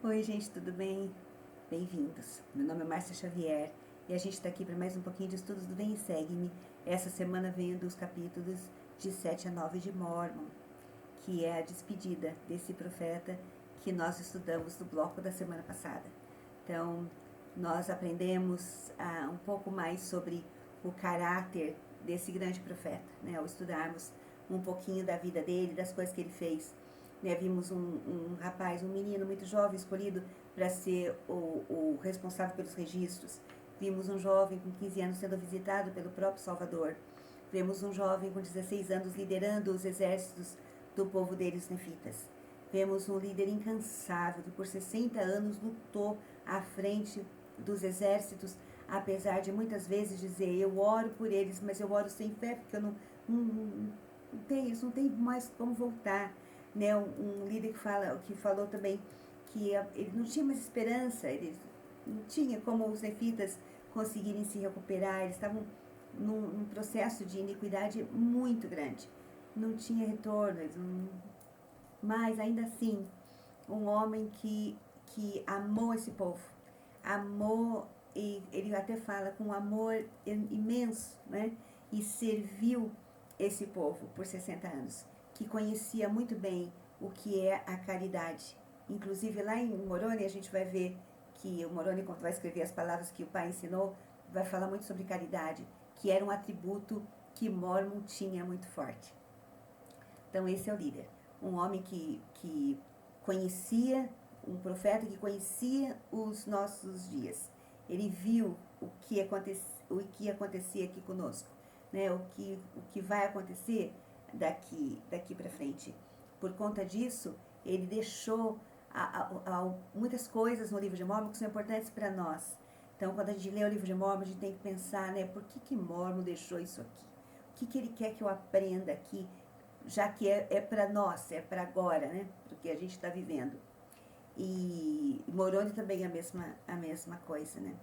Oi, gente, tudo bem? Bem-vindos. Meu nome é Márcia Xavier e a gente está aqui para mais um pouquinho de estudos do Vem e Segue-me. Essa semana vendo os capítulos de 7 a 9 de Mórmon, que é a despedida desse profeta que nós estudamos no bloco da semana passada. Então, nós aprendemos um pouco mais sobre o caráter desse grande profeta, né? Ao estudarmos um pouquinho da vida dele, das coisas que ele fez. Né? Vimos um rapaz, um menino muito jovem escolhido para ser o responsável pelos registros. Vimos um jovem com 15 anos sendo visitado pelo próprio Salvador. Vemos um jovem com 16 anos liderando os exércitos do povo deles, nefitas. Vemos um líder incansável que por 60 anos lutou à frente dos exércitos, apesar de muitas vezes dizer: eu oro por eles, mas eu oro sem fé, porque eu eles não têm mais como voltar. Né? Um líder que falou também que ele não tinha mais esperança, ele não tinha como os nefitas conseguirem se recuperar, eles estavam num processo de iniquidade muito grande. Não tinha retorno, mas ainda assim, um homem que amou esse povo, amou, e ele até fala com um amor imenso, né? E serviu esse povo por 60 anos, que conhecia muito bem o que é a caridade. Inclusive lá em Moroni a gente vai ver que o Moroni, quando vai escrever as palavras que o pai ensinou, vai falar muito sobre caridade, que era um atributo que Mormon tinha muito forte. Então esse é o líder, um homem que conhecia, um profeta que conhecia os nossos dias. Ele viu o que acontecia aqui conosco, né? O que vai acontecer daqui para frente. Por conta disso, ele deixou muitas coisas no livro de Mórmon que são importantes para nós. Então, quando a gente lê o livro de Mórmon, a gente tem que pensar, né, por que Mórmon deixou isso aqui? O que ele quer que eu aprenda aqui, já que é para nós, é para agora, né? Porque a gente está vivendo. E Moroni também é a mesma coisa, né?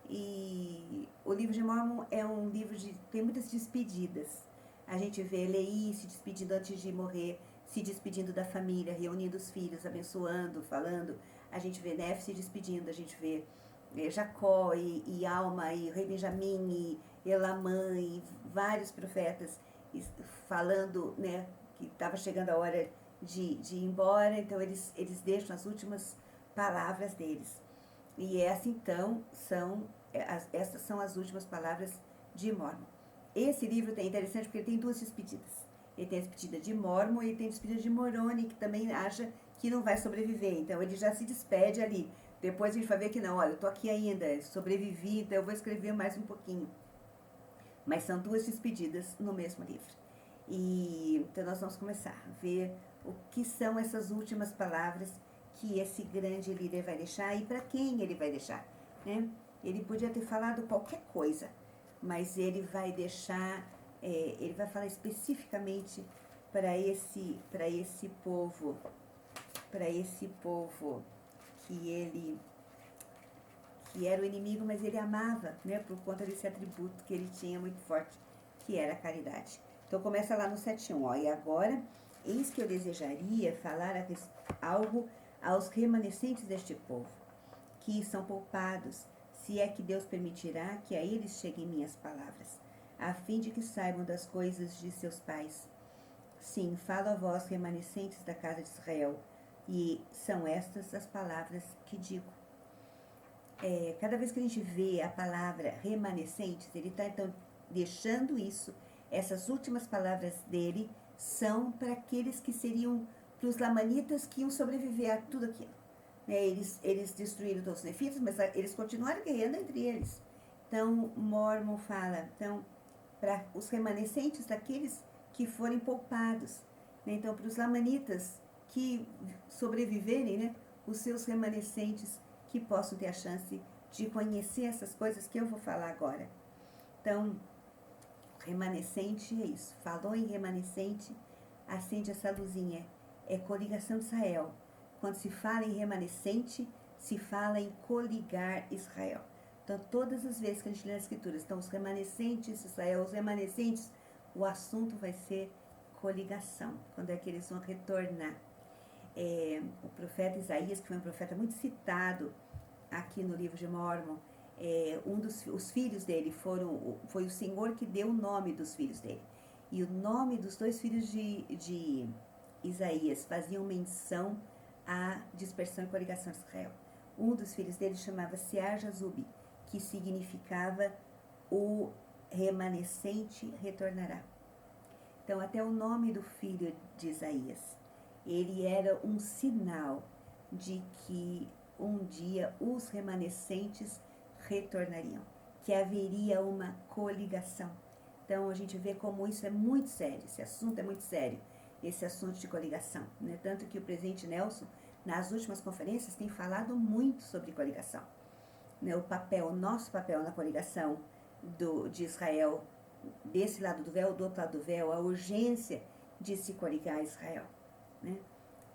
E o livro de Mórmon é um livro tem muitas despedidas. A gente vê Leí se despedindo antes de morrer, se despedindo da família, reunindo os filhos, abençoando, falando. A gente vê Nef se despedindo, a gente vê Jacó e Alma e Rei Benjamim e Elamã e vários profetas falando, né, que estava chegando a hora de ir embora, então eles deixam as últimas palavras deles. E essas são as últimas palavras de Mórmon. Esse livro é interessante porque ele tem duas despedidas. Ele tem a despedida de Mórmon e ele tem a despedida de Moroni, que também acha que não vai sobreviver. Então ele já se despede ali. Depois a gente vai ver que não, olha, eu tô aqui ainda, sobrevivi, então eu vou escrever mais um pouquinho. Mas são duas despedidas no mesmo livro. E então nós vamos começar a ver o que são essas últimas palavras que esse grande líder vai deixar e para quem ele vai deixar, né? Ele podia ter falado qualquer coisa, mas ele vai deixar, ele vai falar especificamente para esse povo que que era o inimigo, mas ele amava, né, por conta desse atributo que ele tinha muito forte, que era a caridade. Então começa lá no 7:1, ó, e agora, eis que eu desejaria falar algo aos remanescentes deste povo, que são poupados, se é que Deus permitirá que a eles cheguem minhas palavras, a fim de que saibam das coisas de seus pais. Sim, falo a vós, remanescentes da casa de Israel, e são estas as palavras que digo. Cada vez que a gente vê a palavra remanescentes, ele está então deixando isso, essas últimas palavras dele são para aqueles que seriam, para os lamanitas que iam sobreviver a tudo aquilo. Né? Eles destruíram todos os nefitas, mas eles continuaram guerreando entre eles. Então, Mormon fala, então, para os remanescentes daqueles que forem poupados. Né? Então, para os lamanitas que sobreviverem, né? Os seus remanescentes que possam ter a chance de conhecer essas coisas que eu vou falar agora. Então, remanescente é isso. Falou em remanescente, acende essa luzinha. É coligação de Israel. Quando se fala em remanescente, se fala em coligar Israel. Então, todas as vezes que a gente lê as escrituras, então os remanescentes, Israel, os remanescentes, o assunto vai ser coligação, quando é que eles vão retornar. o profeta Isaías, que foi um profeta muito citado aqui no livro de Mórmon, os filhos dele foi o Senhor que deu o nome dos filhos dele. E o nome dos 2 filhos de Isaías faziam menção à dispersão e coligação de Israel. Um dos filhos dele chamava-se Sear-Jazub, que significava o remanescente retornará. Então, até o nome do filho de Isaías, ele era um sinal de que um dia os remanescentes retornariam, que haveria uma coligação. Então, a gente vê como isso é muito sério, esse assunto é muito sério, esse assunto de coligação, né? Tanto que o presidente Nelson, nas últimas conferências, tem falado muito sobre coligação, né? O nosso papel na coligação de Israel, desse lado do véu, do outro lado do véu, a urgência de se coligar a Israel, né?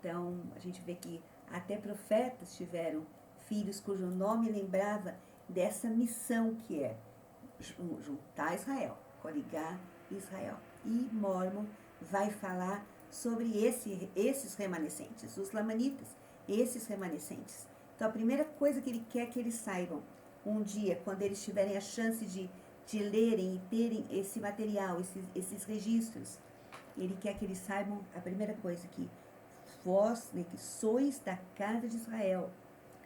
Então, a gente vê que até profetas tiveram filhos cujo nome lembrava dessa missão que é juntar Israel, coligar Israel. E Mórmon vai falar sobre esses remanescentes, os lamanitas, esses remanescentes. Então, a primeira coisa que ele quer que eles saibam, um dia, quando eles tiverem a chance de lerem e terem esse material, esses registros, ele quer que eles saibam a primeira coisa, que vós, né, que sois da casa de Israel.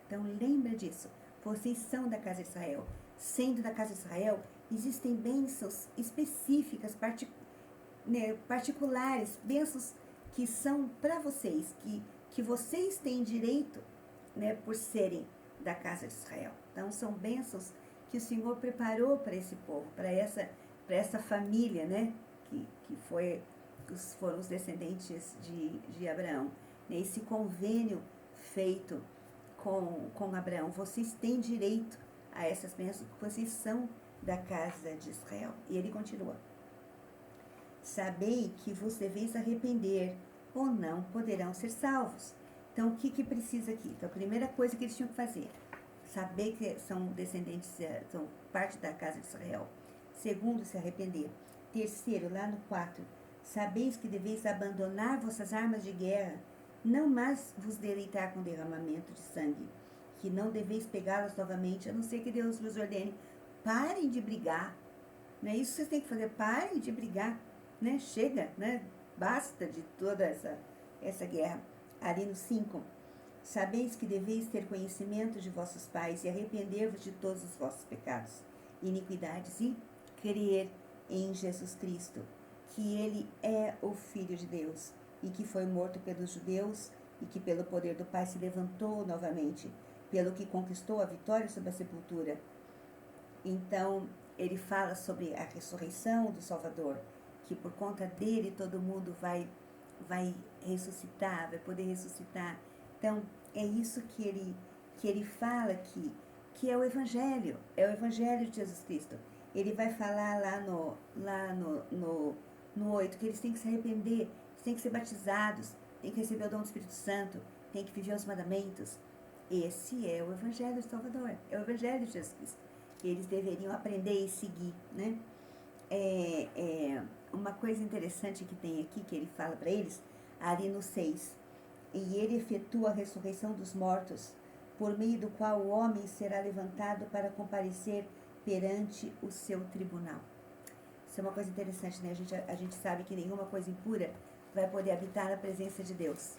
Então, lembra disso. Vocês são da casa de Israel. Sendo da casa de Israel, existem bênçãos específicas, particulares, bênçãos que são para vocês, que vocês têm direito, né, por serem da casa de Israel. Então, são bênçãos que o Senhor preparou para esse povo, para essa família, né, que foram os descendentes de Abraão. Esse convênio feito com Abraão, vocês têm direito a essas bênçãos, porque vocês são da casa de Israel. E ele continua: sabei que vos deveis arrepender, ou não poderão ser salvos. Então, o que precisa aqui? Então, a primeira coisa que eles tinham que fazer, saber que são descendentes, são parte da casa de Israel. Segundo, se arrepender. Terceiro, lá no 4, sabeis que deveis abandonar vossas armas de guerra, não mais vos deleitar com derramamento de sangue, que não deveis pegá-las novamente, a não ser que Deus vos ordene. Parem de brigar, né? Isso vocês têm que fazer, parem de brigar, né? Chega, né? Basta de toda essa guerra. Ali no 5, sabeis que deveis ter conhecimento de vossos pais e arrepender-vos de todos os vossos pecados, iniquidades, e crer em Jesus Cristo, que ele é o Filho de Deus, e que foi morto pelos judeus, e que pelo poder do Pai se levantou novamente, pelo que conquistou a vitória sobre a sepultura. Então, ele fala sobre a ressurreição do Salvador, que por conta dele todo mundo vai ressuscitar, vai poder ressuscitar. Então, é isso que ele fala aqui, que é o Evangelho de Jesus Cristo. Ele vai falar lá no 8, que eles têm que se arrepender, eles têm que ser batizados, têm que receber o dom do Espírito Santo, têm que viver os mandamentos. Esse é o Evangelho do Salvador, é o Evangelho de Jesus Cristo. Eles deveriam aprender e seguir, né? Uma coisa interessante que tem aqui, que ele fala para eles, ali no 6, e ele efetua a ressurreição dos mortos, por meio do qual o homem será levantado para comparecer perante o seu tribunal. Isso é uma coisa interessante, né? A gente sabe que nenhuma coisa impura vai poder habitar na presença de Deus.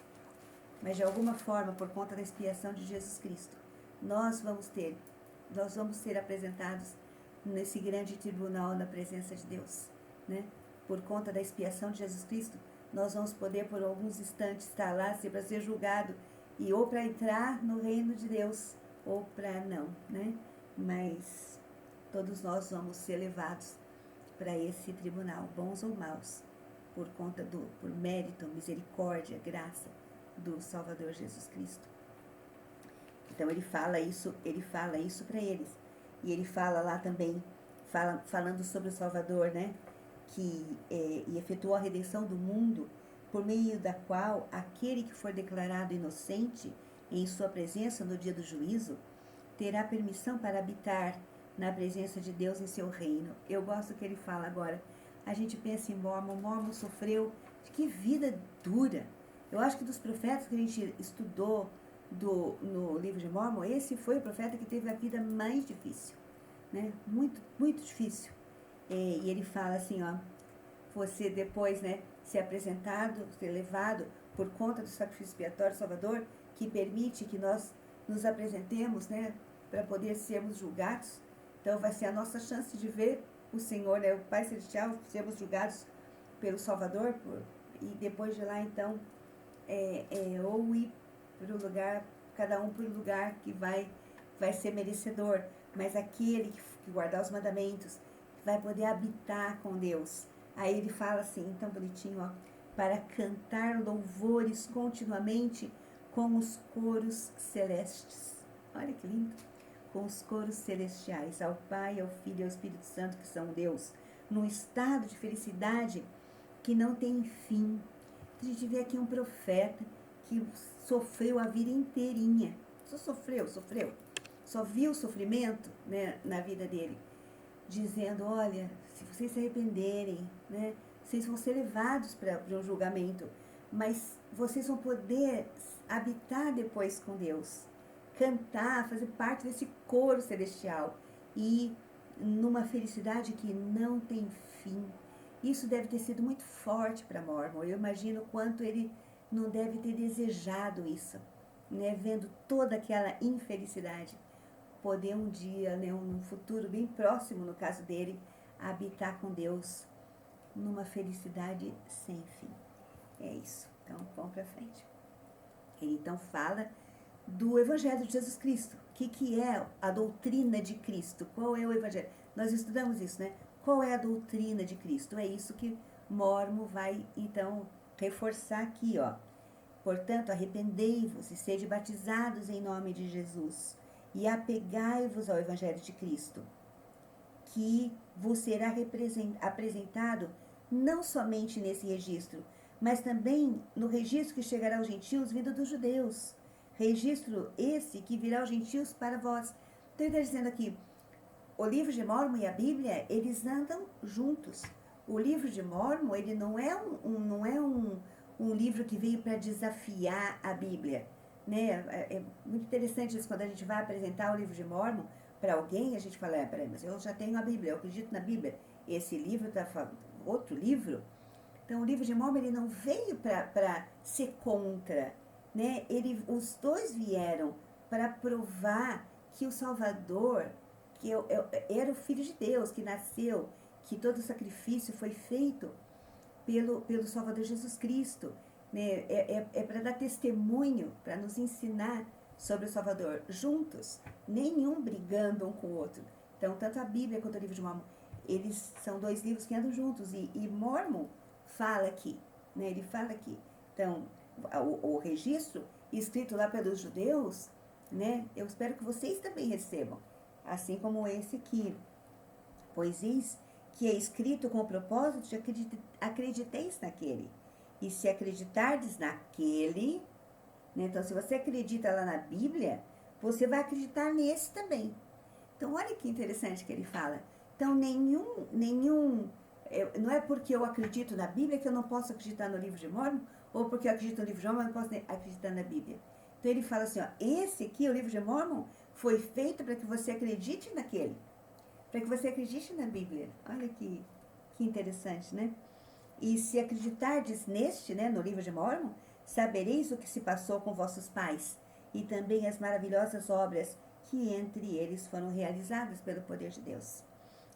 Mas de alguma forma, por conta da expiação de Jesus Cristo, nós vamos ser apresentados nesse grande tribunal na presença de Deus, né? Por conta da expiação de Jesus Cristo, nós vamos poder por alguns instantes estar lá para ser julgado, e ou para entrar no reino de Deus ou para não, né? Mas todos nós vamos ser levados para esse tribunal, bons ou maus, por mérito, misericórdia, graça do Salvador Jesus Cristo. Então ele fala isso para eles. E ele fala lá também, falando sobre o Salvador, né? Que efetuou a redenção do mundo, por meio da qual aquele que for declarado inocente em sua presença no dia do juízo, terá permissão para habitar na presença de Deus em seu reino. Eu gosto que ele fala agora. A gente pensa em Mórmon sofreu, que vida dura, Eu acho que dos profetas que a gente estudou no livro de Mórmon, esse foi o profeta que teve a vida mais difícil, né? Muito, muito difícil. E ele fala assim, ó, você depois, né, ser apresentado, ser levado por conta do sacrifício expiatório Salvador, que permite que nós nos apresentemos, né, para poder sermos julgados. Então vai ser a nossa chance de ver o Senhor, né, o Pai Celestial, sermos julgados pelo Salvador, e depois de lá, então, ou ir para o lugar, cada um para o lugar que vai ser merecedor, mas aquele que guardar os mandamentos vai poder habitar com Deus. Aí ele fala assim, tão bonitinho, ó, para cantar louvores continuamente com os coros celestes. Olha que lindo! Com os coros celestiais, ao Pai, ao Filho e ao Espírito Santo, que são Deus, num estado de felicidade que não tem fim. A gente vê aqui um profeta que sofreu a vida inteirinha. Só sofreu. Só viu o sofrimento, né, na vida dele. Dizendo, olha, se vocês se arrependerem, né, vocês vão ser levados para um julgamento, mas vocês vão poder habitar depois com Deus, cantar, fazer parte desse coro celestial e numa felicidade que não tem fim. Isso deve ter sido muito forte para Mormon. Eu imagino quanto ele não deve ter desejado isso, né, vendo toda aquela infelicidade. Poder um dia, né, um futuro bem próximo, no caso dele, habitar com Deus numa felicidade sem fim. É isso. Então, vamos para frente. Ele então fala do Evangelho de Jesus Cristo. O que é a doutrina de Cristo? Qual é o Evangelho? Nós estudamos isso, né? Qual é a doutrina de Cristo? É isso que Mormon vai, então, reforçar aqui, ó. Portanto, arrependei-vos e sede batizados em nome de Jesus e apegai-vos ao Evangelho de Cristo, que vos será apresentado não somente nesse registro, mas também no registro que chegará aos gentios vindo dos judeus. Registro esse que virá aos gentios para vós. Então ele está dizendo aqui, o livro de Mórmon e a Bíblia, eles andam juntos. O livro de Mórmon, ele não é um livro que veio para desafiar a Bíblia, né? É muito interessante isso, quando a gente vai apresentar o livro de Mórmon para alguém, a gente fala, peraí, mas eu já tenho a Bíblia, eu acredito na Bíblia. Esse livro está falando, outro livro. Então, o livro de Mórmon, ele não veio para ser contra, né? Os dois vieram para provar que o Salvador, que era o Filho de Deus, que nasceu, que todo o sacrifício foi feito pelo Salvador Jesus Cristo, né? Para dar testemunho, para nos ensinar sobre o Salvador, juntos, nenhum brigando um com o outro. Então, tanto a Bíblia quanto o livro de Mórmon, eles são dois livros que andam juntos, e Mórmon fala aqui, né? Ele fala aqui. Então, o registro escrito lá pelos judeus, né? Eu espero que vocês também recebam, assim como esse aqui. Pois eis que é escrito com o propósito de acrediteis naquele. E se acreditardes naquele, né? Então, se você acredita lá na Bíblia, você vai acreditar nesse também. Então, olha que interessante que ele fala. Então, não é porque eu acredito na Bíblia que eu não posso acreditar no livro de Mórmon, ou porque eu acredito no livro de Mórmon, eu não posso acreditar na Bíblia. Então, ele fala assim, ó, esse aqui, o livro de Mórmon, foi feito para que você acredite naquele, para que você acredite na Bíblia. Olha que interessante, né? E se acreditardes neste, né, no livro de Mórmon, sabereis o que se passou com vossos pais, e também as maravilhosas obras que entre eles foram realizadas pelo poder de Deus.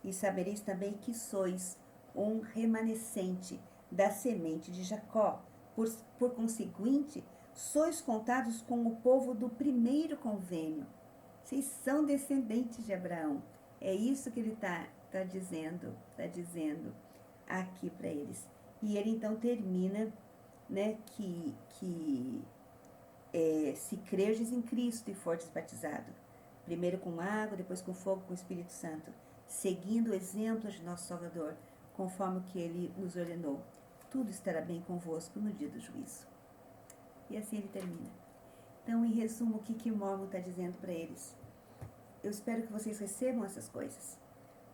E sabereis também que sois um remanescente da semente de Jacó. Por conseguinte, sois contados com o povo do primeiro convênio. Vocês são descendentes de Abraão. É isso que ele está dizendo aqui para eles. E ele então termina, né, que se crerdes em Cristo e fortes batizado, primeiro com água, depois com fogo, com o Espírito Santo, seguindo o exemplo de nosso Salvador, conforme o que ele nos ordenou, tudo estará bem convosco no dia do juízo. E assim ele termina. Então, em resumo, o que Mórmon está dizendo para eles? Eu espero que vocês recebam essas coisas,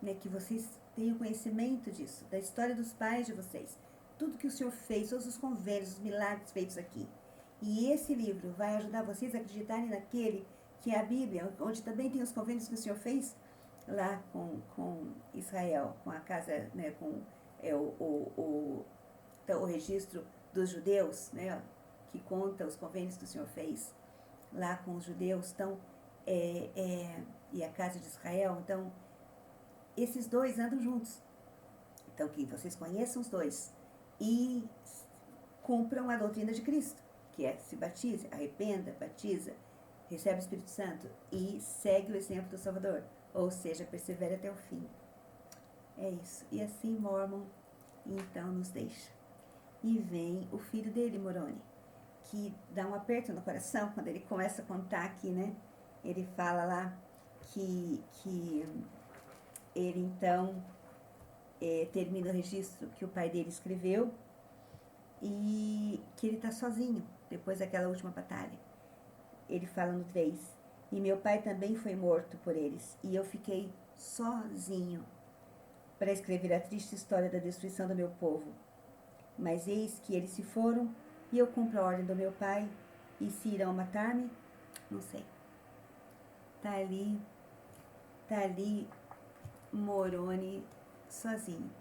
né? Que vocês tenham conhecimento disso, da história dos pais de vocês, tudo que o Senhor fez, todos os convênios, os milagres feitos aqui. E esse livro vai ajudar vocês a acreditarem naquele que é a Bíblia, onde também tem os convênios que o Senhor fez lá com Israel, com a casa, né, com então, o registro dos judeus, né, que conta os convênios que o Senhor fez lá com os judeus, então, e a casa de Israel. Então, esses dois andam juntos. Então, que vocês conheçam os dois e cumpram a doutrina de Cristo, que é se batize, arrependa, batiza, recebe o Espírito Santo e segue o exemplo do Salvador, ou seja, persevere até o fim. É isso. E assim Mormon, então, nos deixa. E vem o filho dele, Moroni, que dá um aperto no coração quando ele começa a contar aqui, né? Ele fala lá que ele, então, termina o registro que o pai dele escreveu e que ele está sozinho depois daquela última batalha. Ele fala no 3, e meu pai também foi morto por eles, e eu fiquei sozinho para escrever a triste história da destruição do meu povo. Mas eis que eles se foram, e eu cumpro a ordem do meu pai, e se irão matar-me? Não sei. Tá ali Moroni sozinho.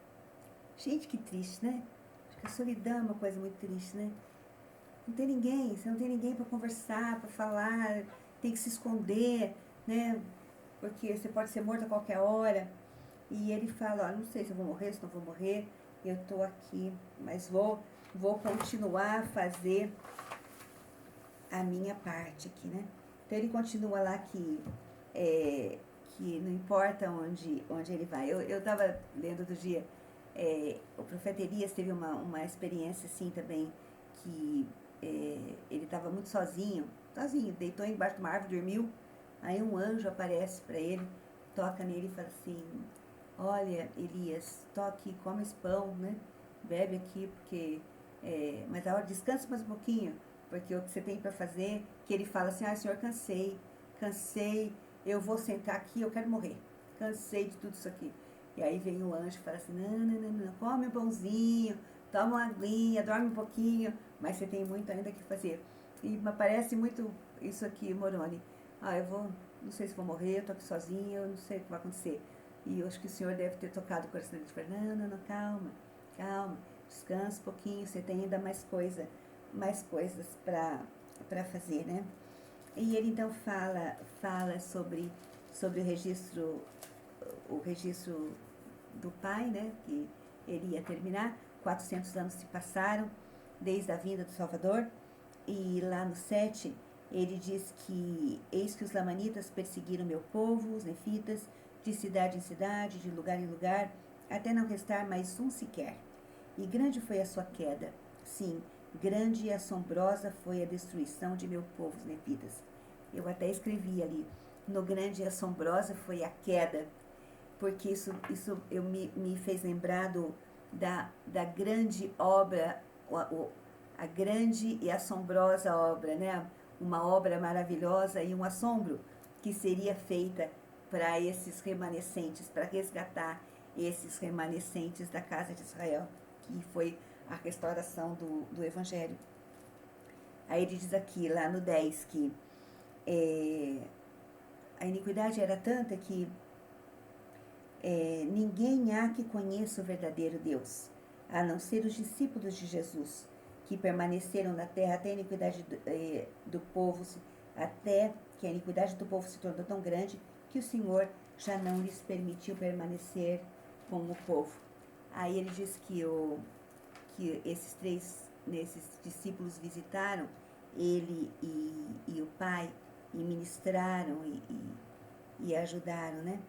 Gente, que triste, né? Acho que a solidão é uma coisa muito triste, né? Não tem ninguém, você não tem ninguém para conversar, para falar, tem que se esconder, né? Porque você pode ser morto a qualquer hora. E ele fala, não sei se eu vou morrer, se não vou morrer, eu estou aqui, mas vou continuar a fazer a minha parte aqui, né? Então ele continua lá que não importa onde ele vai. Eu estava lendo outro dia, o profeta Elias teve uma experiência assim também, que ele estava muito sozinho, deitou embaixo de uma árvore, dormiu, aí um anjo aparece para ele, toca nele e fala assim, olha, Elias, toque, come esse pão, né? Bebe aqui, porque mas a hora descansa mais um pouquinho, porque o que você tem para fazer, que ele fala assim, Senhor, cansei, eu vou sentar aqui, eu quero morrer, cansei de tudo isso aqui. E aí vem o anjo e fala assim, não, come um pãozinho, toma uma aguinha, dorme um pouquinho, mas você tem muito ainda que fazer. E me parece muito isso aqui, Moroni. Não sei se vou morrer, eu tô aqui sozinho, eu não sei o que vai acontecer. E eu acho que o Senhor deve ter tocado o coração dele e falou, não, calma, descansa um pouquinho, você tem ainda mais coisas para fazer, né? E ele então fala sobre o registro do pai, né? Que ele ia terminar, 400 anos se passaram desde a vinda do Salvador, e lá no 7, ele diz que eis que os lamanitas perseguiram meu povo, os nefitas, de cidade em cidade, de lugar em lugar, até não restar mais um sequer. E grande foi a sua queda. Sim, grande e assombrosa foi a destruição de meu povo, os nefitas. Eu até escrevi ali, no grande e assombrosa foi a queda, porque isso me fez lembrar da grande obra, a grande e assombrosa obra, né? Uma obra maravilhosa e um assombro que seria feita para esses remanescentes, para resgatar esses remanescentes da casa de Israel, que foi a restauração do Evangelho. Aí ele diz aqui, lá no 10, que a iniquidade era tanta que ninguém há que conheça o verdadeiro Deus, a não ser os discípulos de Jesus, que permaneceram na terra até a iniquidade do povo, até que a iniquidade do povo se tornou tão grande que o Senhor já não lhes permitiu permanecer com o povo. Aí ele diz que esses discípulos visitaram ele e o pai, e ministraram e ajudaram, né?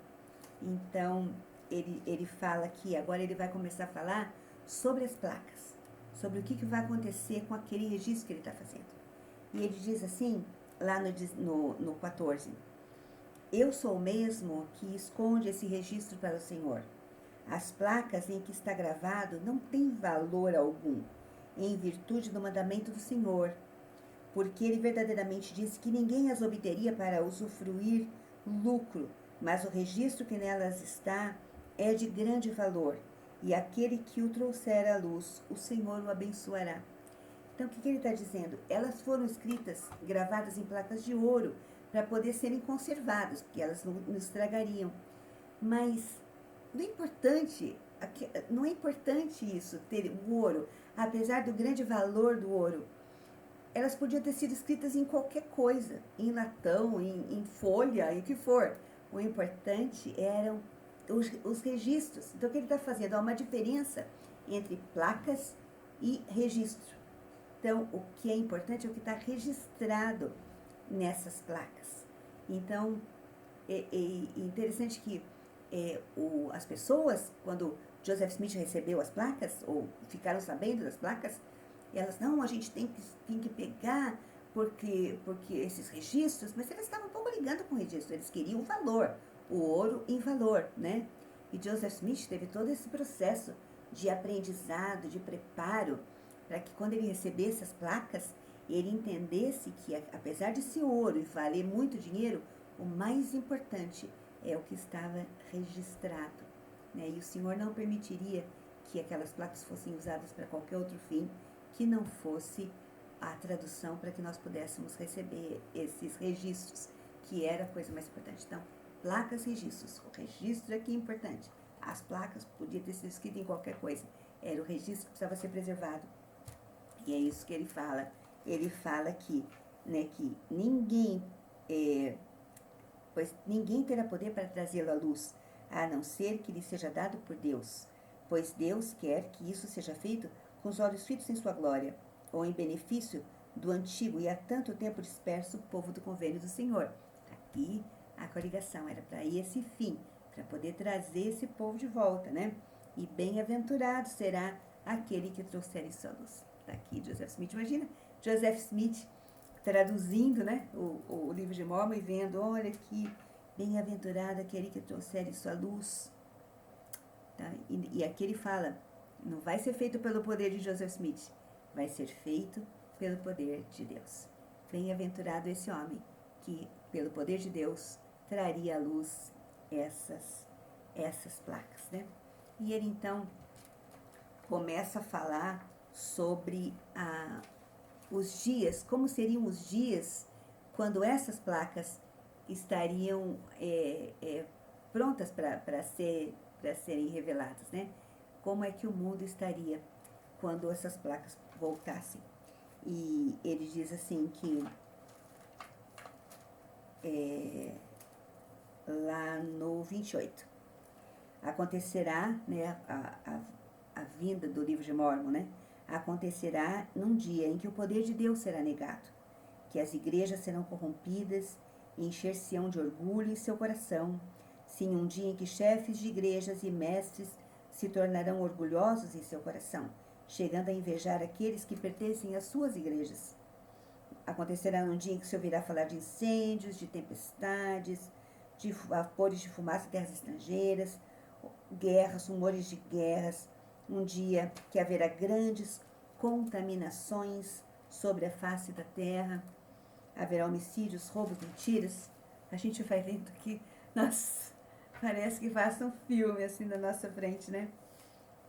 Então, ele fala aqui, agora ele vai começar a falar sobre as placas, sobre o que vai acontecer com aquele registro que ele está fazendo. E ele diz assim, lá no 14, eu sou o mesmo que esconde esse registro para o Senhor. As placas em que está gravado não têm valor algum, em virtude do mandamento do Senhor, porque ele verdadeiramente disse que ninguém as obteria para usufruir lucro, mas o registro que nelas está é de grande valor, e aquele que o trouxer à luz, o Senhor o abençoará. Então, o que ele está dizendo? Elas foram escritas, gravadas em placas de ouro, para poder serem conservadas, porque elas não estragariam. Mas não é importante isso, ter o ouro, apesar do grande valor do ouro. Elas podiam ter sido escritas em qualquer coisa, em latão, em folha, em o que for. O importante eram os registros. Então, o que ele está fazendo? Há uma diferença entre placas e registro. Então, o que é importante é o que está registrado nessas placas. Então, é interessante que as pessoas, quando Joseph Smith recebeu as placas, ou ficaram sabendo das placas, elas, não, a gente tem que pegar, porque esses registros, mas eles estavam um pouco ligando com o registro, eles queriam o valor, o ouro em valor, né? E Joseph Smith teve todo esse processo de aprendizado, de preparo, para que quando ele recebesse as placas, ele entendesse que, apesar de ser ouro e valer muito dinheiro, o mais importante é o que estava registrado, né? E o Senhor não permitiria que aquelas placas fossem usadas para qualquer outro fim que não fosse a tradução para que nós pudéssemos receber esses registros, que era a coisa mais importante. Então, placas, registros. O registro é que é importante. As placas podiam ter sido escritas em qualquer coisa. Era o registro que precisava ser preservado. E é isso que ele fala. Ele fala que, né, que pois ninguém terá poder para trazê-lo à luz, a não ser que lhe seja dado por Deus, pois Deus quer que isso seja feito com os olhos fitos em sua glória, ou em benefício do antigo e há tanto tempo disperso povo do convênio do Senhor. Aqui a coligação era para esse fim, para poder trazer esse povo de volta, né? E bem-aventurado será aquele que trouxer isso à luz. Está aqui Joseph Smith. Imagina Joseph Smith traduzindo, né, o livro de Mórmon e vendo, olha que bem-aventurado aquele que trouxer isso à luz. Tá? E aqui ele fala, não vai ser feito pelo poder de Joseph Smith, vai ser feito pelo poder de Deus. Bem-aventurado esse homem que, pelo poder de Deus, traria à luz essas placas, né? E ele então começa a falar sobre os dias, como seriam os dias quando essas placas estariam prontas para serem reveladas, né? Como é que o mundo estaria quando essas placas voltassem. E ele diz assim que lá no 28, acontecerá, né, a vinda do livro de Mórmon, né? Acontecerá num dia em que o poder de Deus será negado, que as igrejas serão corrompidas e encher-se-ão de orgulho em seu coração. Sim, um dia em que chefes de igrejas e mestres se tornarão orgulhosos em seu coração, chegando a invejar aqueles que pertencem às suas igrejas. Acontecerá num dia em que se ouvirá falar de incêndios, de tempestades, de vapores de fumaça em terras estrangeiras, guerras, rumores de guerras, um dia que haverá grandes contaminações sobre a face da terra, haverá homicídios, roubos, mentiras. A gente vai vendo que, nossa, parece que passa um filme assim na nossa frente, né?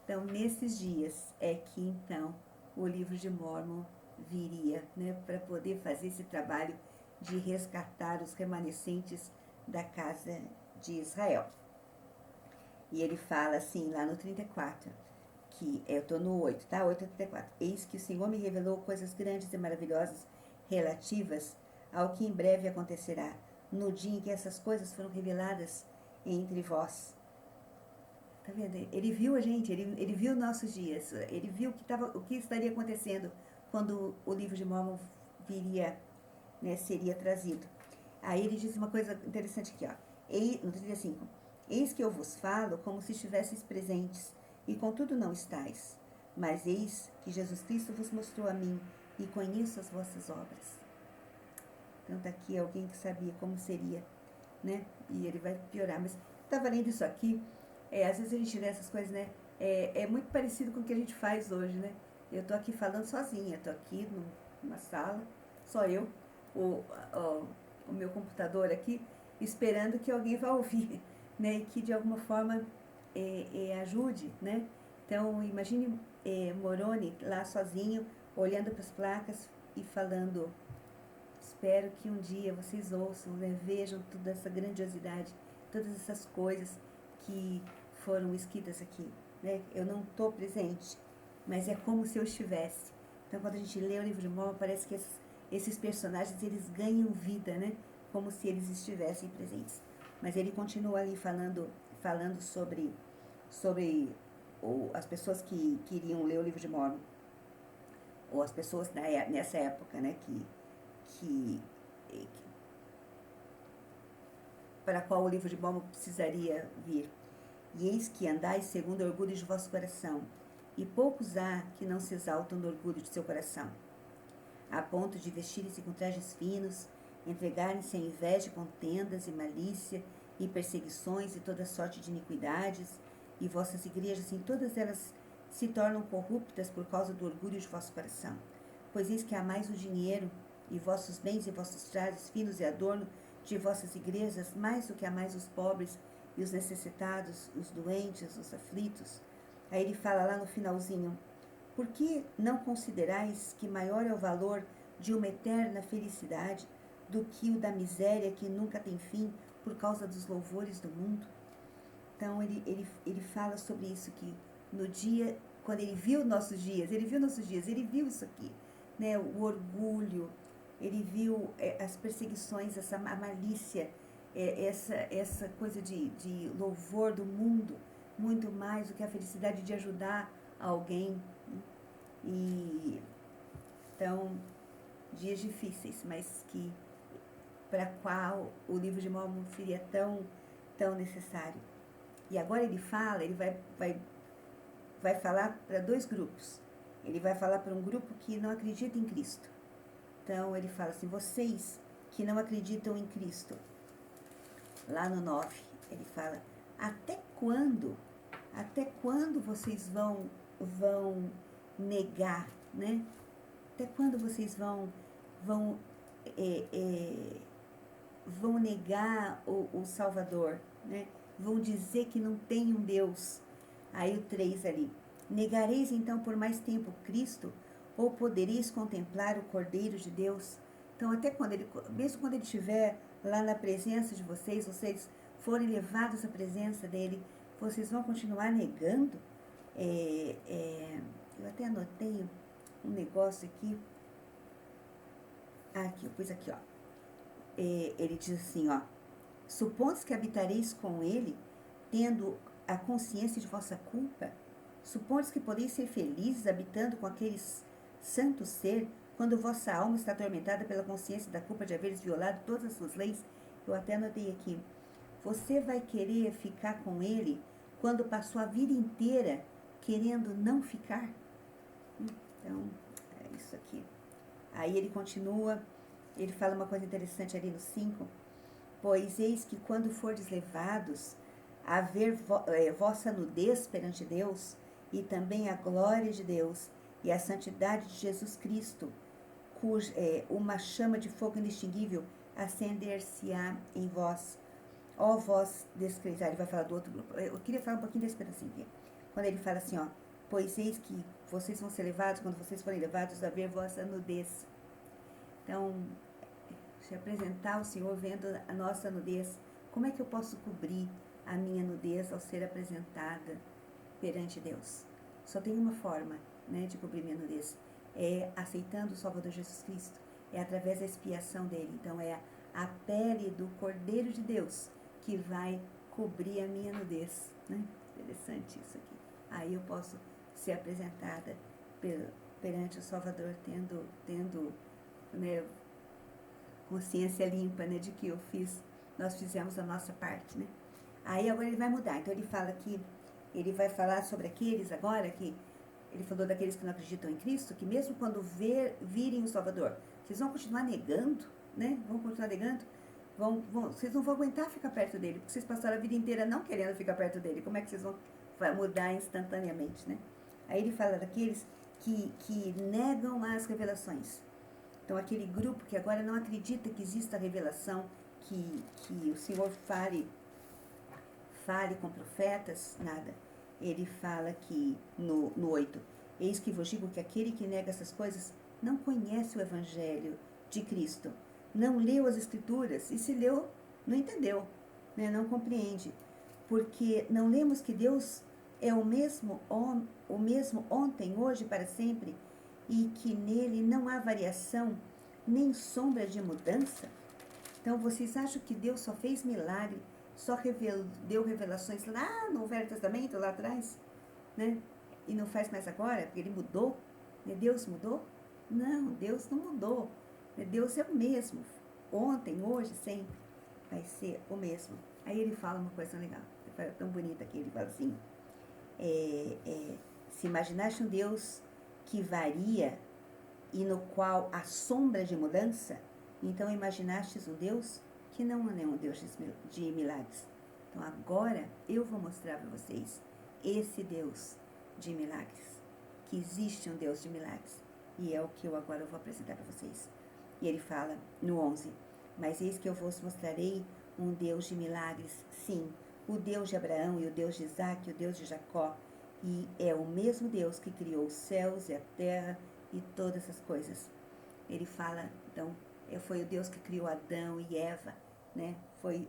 Então, nesses dias é que, então, o livro de Mórmon viria, né, para poder fazer esse trabalho de resgatar os remanescentes da casa de Israel. E ele fala assim, lá no 34, que eu estou no 8, tá? 8:34. Eis que o Senhor me revelou coisas grandes e maravilhosas relativas ao que em breve acontecerá, no dia em que essas coisas foram reveladas entre vós. Tá vendo? Ele viu a gente, ele viu nossos dias, ele viu o que estaria acontecendo quando o livro de Mórmon viria, né, seria trazido. Aí ele diz uma coisa interessante aqui, ó. No 35. Eis que eu vos falo como se estivesseis presentes, e contudo não estáis. Mas eis que Jesus Cristo vos mostrou a mim, e conheço as vossas obras. Então tá aqui alguém que sabia como seria, né? E ele vai piorar. Mas estava lendo isso aqui, às vezes a gente lê essas coisas, né? É muito parecido com o que a gente faz hoje, né? Eu tô aqui falando sozinha, tô aqui numa sala, só eu, o meu computador aqui, esperando que alguém vá ouvir, né? E que de alguma forma ajude, né? Então, imagine Moroni lá sozinho, olhando para as placas e falando: espero que um dia vocês ouçam, né, vejam toda essa grandiosidade, todas essas coisas que foram escritas aqui. Né? Eu não estou presente, mas é como se eu estivesse. Então, quando a gente lê o livro de Mormon, parece que esses personagens, eles ganham vida, né? Como se eles estivessem presentes. Mas ele continua ali falando sobre as pessoas que queriam ler o livro de Mormon, ou as pessoas nessa época, né? Para a qual o livro de Mormon precisaria vir. E eis que andais segundo o orgulho de vosso coração, e poucos há que não se exaltam no orgulho de seu coração, a ponto de vestirem-se com trajes finos, entregarem-se a inveja, contendas e malícia, e perseguições e toda sorte de iniquidades, e vossas igrejas, em todas elas, se tornam corruptas por causa do orgulho de vosso coração. Pois eis que amais o dinheiro, e vossos bens e vossos trajes finos e adorno de vossas igrejas, mais do que amais os pobres e os necessitados, os doentes, os aflitos. Aí ele fala lá no finalzinho: por que não considerais que maior é o valor de uma eterna felicidade do que o da miséria que nunca tem fim por causa dos louvores do mundo? Então ele fala sobre isso, que no dia, quando ele viu nossos dias, ele viu isso aqui, né? O orgulho, ele viu as perseguições, a malícia, essa coisa de louvor do mundo, muito mais do que a felicidade de ajudar alguém. E então, dias difíceis, mas que para qual o livro de Mormon seria tão necessário. E agora ele vai falar para dois grupos. Ele vai falar para um grupo que não acredita em Cristo. Então ele fala assim: vocês que não acreditam em Cristo, lá no 9, ele fala: até quando vocês vão negar, né? Até quando vocês vão negar o Salvador, né? Vão dizer que não tem um Deus. Aí o 3 ali: negareis então por mais tempo Cristo, ou podereis contemplar o Cordeiro de Deus? Então, até mesmo quando ele estiver lá na presença de vocês forem levados à presença dele, vocês vão continuar negando? Eu até anotei um negócio aqui. Aqui, eu pus aqui, ó. Ele diz assim, ó: supondes que habitareis com ele, tendo a consciência de vossa culpa? Supondes que podeis ser felizes habitando com aquele santo ser, quando vossa alma está atormentada pela consciência da culpa de haveres violado todas as suas leis? Eu até anotei aqui: você vai querer ficar com ele quando passou a vida inteira querendo não ficar? Então, é isso aqui. Aí ele continua, ele fala uma coisa interessante ali no 5: pois eis que quando fordes levados a ver vossa nudez perante Deus, e também a glória de Deus e a santidade de Jesus Cristo, uma chama de fogo inextinguível acender-se-á em vós. Ó vós desprezados. Ele vai falar do outro grupo. Eu queria falar um pouquinho desse pedacinho aqui. Quando ele fala assim, ó: pois eis que vocês vão ser levados, quando vocês forem levados a ver vossa nudez. Então, se apresentar ao Senhor vendo a nossa nudez, como é que eu posso cobrir a minha nudez ao ser apresentada perante Deus? Só tem uma forma, né, de cobrir minha nudez: é aceitando o Salvador Jesus Cristo, é através da expiação dele. Então é a pele do Cordeiro de Deus que vai cobrir a minha nudez, né? Interessante isso aqui. Aí eu posso ser apresentada perante o Salvador tendo né, consciência limpa, né, de que nós fizemos a nossa parte, né? Aí agora ele vai mudar. Então ele fala que ele vai falar sobre aqueles agora que ele falou daqueles que não acreditam em Cristo, que mesmo quando virem o Salvador, vocês vão continuar negando, né? Vão continuar negando, vocês não vão aguentar ficar perto dele, porque vocês passaram a vida inteira não querendo ficar perto dele. Como é que vocês vão mudar instantaneamente, né? Aí ele fala daqueles que negam as revelações. Então, aquele grupo que agora não acredita que exista a revelação, que o Senhor fale com profetas, nada. ele fala que no 8, eis que vos digo que aquele que nega essas coisas não conhece o evangelho de Cristo, não leu as escrituras, e se leu, não entendeu, né? Não compreende, porque não lemos que Deus é o mesmo ontem, hoje e para sempre, e que nele não há variação, nem sombra de mudança? Então, vocês acham que Deus só fez milagre, só deu revelações lá no Velho Testamento, lá atrás, né? E não faz mais agora, porque ele mudou? Né? Deus mudou? Não, Deus não mudou. Né? Deus é o mesmo. Ontem, hoje, sempre vai ser o mesmo. Aí ele fala uma coisa legal, tão bonita aqui, ele fala assim, se imaginaste um Deus que varia e no qual há sombra de mudança, então imaginastes um Deus que não é um Deus de milagres. Então agora eu vou mostrar para vocês esse Deus de milagres, que existe um Deus de milagres, e é o que eu agora vou apresentar para vocês. E ele fala no 11, mas eis que eu vos mostrarei um Deus de milagres, sim, o Deus de Abraão e o Deus de Isaque, o Deus de Jacó, e é o mesmo Deus que criou os céus e a terra e todas as coisas. Ele fala, então, foi o Deus que criou Adão e Eva, né? Foi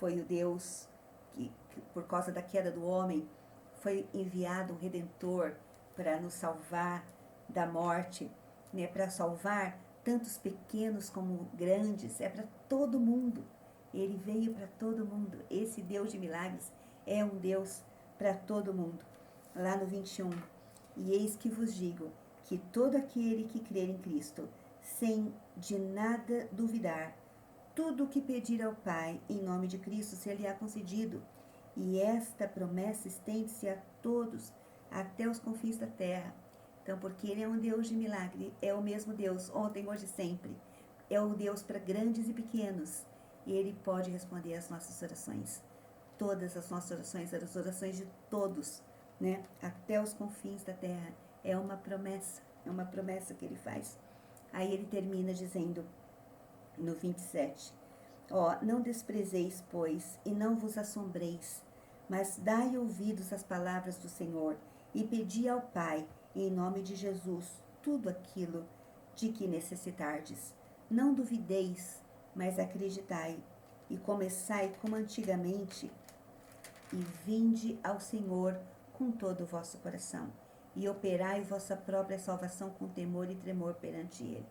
o Deus que, por causa da queda do homem, foi enviado um Redentor para nos salvar da morte, né? Para salvar tantos pequenos como grandes, é para todo mundo. Ele veio para todo mundo. Esse Deus de milagres é um Deus para todo mundo. Lá no 21, e eis que vos digo que todo aquele que crer em Cristo, sem de nada duvidar, tudo o que pedir ao Pai em nome de Cristo ser-lhe-á concedido. E esta promessa estende-se a todos, até os confins da terra. Então, porque Ele é um Deus de milagre, é o mesmo Deus, ontem, hoje e sempre. É o Deus para grandes e pequenos. E Ele pode responder às nossas orações. Todas as nossas orações, as orações de todos, né? Até os confins da terra. É uma promessa que Ele faz. Aí Ele termina dizendo, no 27, não desprezeis, pois, e não vos assombreis, mas dai ouvidos às palavras do Senhor, e pedi ao Pai, em nome de Jesus, tudo aquilo de que necessitardes. Não duvideis, mas acreditai, e começai como antigamente, e vinde ao Senhor com todo o vosso coração, e operai vossa própria salvação com temor e tremor perante Ele.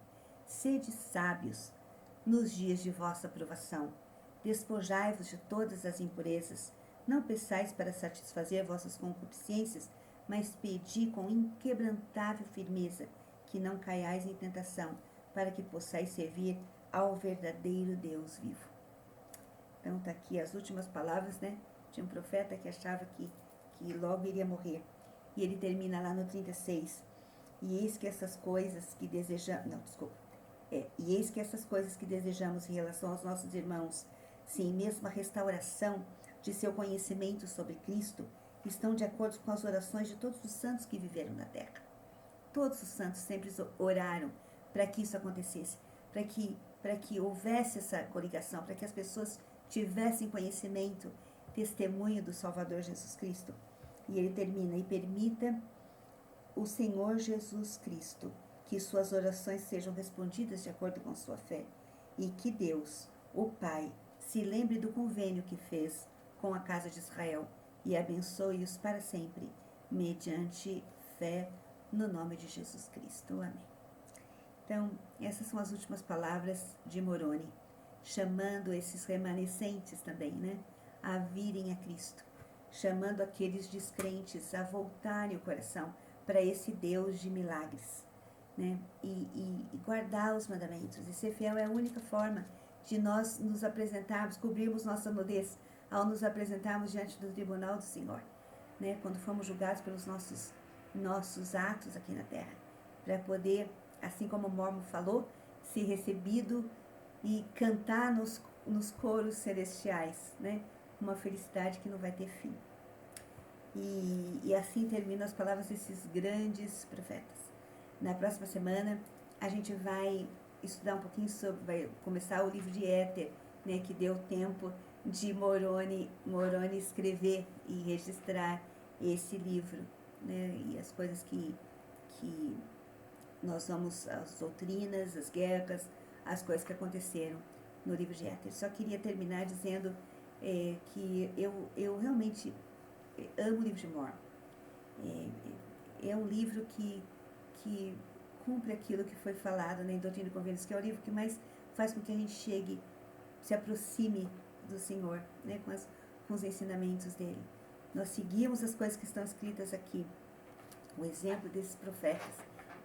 Sede sábios nos dias de vossa provação. Despojai-vos de todas as impurezas. Não peçais para satisfazer vossas concupiscências, mas pedi com inquebrantável firmeza que não caiais em tentação, para que possais servir ao verdadeiro Deus vivo. Então está aqui as últimas palavras, né, de um profeta que achava que logo iria morrer. E ele termina lá no 36. E eis que essas coisas que desejamos em relação aos nossos irmãos, sim, mesmo a restauração de seu conhecimento sobre Cristo, estão de acordo com as orações de todos os santos que viveram na terra. Todos os santos sempre oraram para que isso acontecesse, para que houvesse essa coligação, para que as pessoas tivessem conhecimento, testemunho do Salvador Jesus Cristo. E ele termina, e permita o Senhor Jesus Cristo que suas orações sejam respondidas de acordo com sua fé, e que Deus, o Pai, se lembre do convênio que fez com a casa de Israel e abençoe-os para sempre, mediante fé no nome de Jesus Cristo. Amém. Então, essas são as últimas palavras de Moroni, chamando esses remanescentes também, né, a virem a Cristo, chamando aqueles descrentes a voltarem o coração para esse Deus de milagres, né, e guardar os mandamentos. E ser fiel é a única forma de nós nos apresentarmos, cobrirmos nossa nudez ao nos apresentarmos diante do tribunal do Senhor, né, quando fomos julgados pelos nossos atos aqui na terra, para poder, assim como o Mormon falou, ser recebido e cantar nos coros celestiais, né, uma felicidade que não vai ter fim. E assim terminam as palavras desses grandes profetas. Na próxima semana, a gente vai estudar um pouquinho vai começar o livro de Éter, né, que deu tempo de Moroni escrever e registrar esse livro, né? E as coisas que nós vamos, as doutrinas, as guerras, as coisas que aconteceram no livro de Éter. Só queria terminar dizendo que eu realmente amo o livro de Mormon. É um livro que cumpre aquilo que foi falado, né, em Doutrina e Convênios, que é o livro que mais faz com que a gente chegue, se aproxime do Senhor, né, com os ensinamentos dele. Nós seguimos as coisas que estão escritas aqui, o exemplo desses profetas,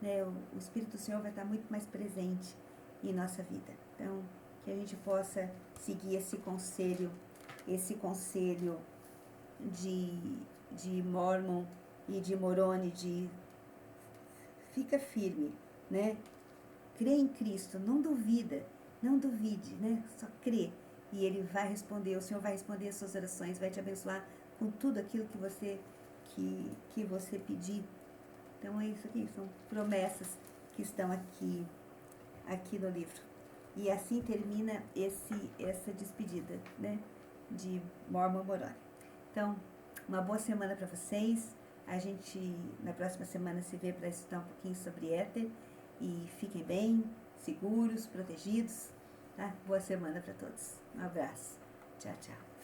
né, o Espírito do Senhor vai estar muito mais presente em nossa vida. Então, que a gente possa seguir esse conselho de Mormon e de Moroni, de fica firme, né? Crê em Cristo, não duvide, né? Só crê. E Ele vai responder, o Senhor vai responder as suas orações, vai te abençoar com tudo aquilo que você pedir. Então é isso aqui, são promessas que estão aqui no livro. E assim termina essa despedida, né? De Mormon Moroni. Então, uma boa semana para vocês. A gente, na próxima semana, se vê para estudar um pouquinho sobre Éter. E fiquem bem, seguros, protegidos. Tá? Boa semana para todos. Um abraço. Tchau, tchau.